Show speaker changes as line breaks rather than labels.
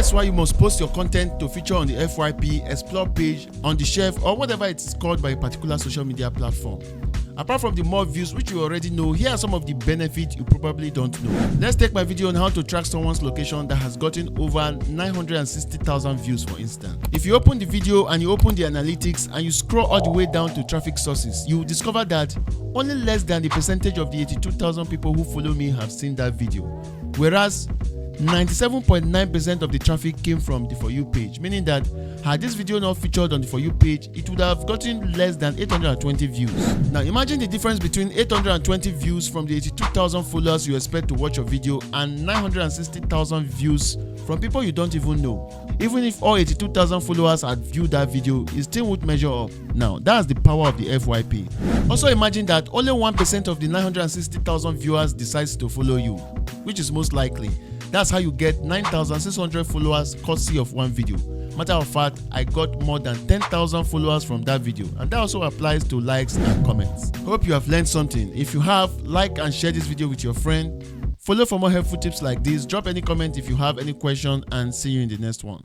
That's why you must post your content to feature on the FYP, explore page, on the shelf, or whatever it is called by a particular social media platform. Apart from the more views which you already know, here are some of the benefits you probably don't know. Let's take my video on how to track someone's location that has gotten over 960,000 views, for instance. If you open the video and you open the analytics and you scroll all the way down to traffic sources, you will discover that only less than the percentage of the 82,000 people who follow me have seen that video. Whereas 97.9% of the traffic came from the For You page, meaning that had this video not featured on the For You page, it would have gotten less than 820 views. Now imagine the difference between 820 views from the 82,000 followers you expect to watch your video and 960,000 views from people you don't even know. Even if all 82,000 followers had viewed that video, it still would measure up. Now that's the power of the FYP. Also imagine that only 1% of the 960,000 viewers decides to follow you, which is most likely. That's how you get 9,600 followers courtesy of one video. Matter of fact, I got more than 10,000 followers from that video, and that also applies to likes and comments. Hope you have learned something. If you have, like and share this video with your friend. Follow for more helpful tips like this. Drop any comment if you have any question, and see you in the next one.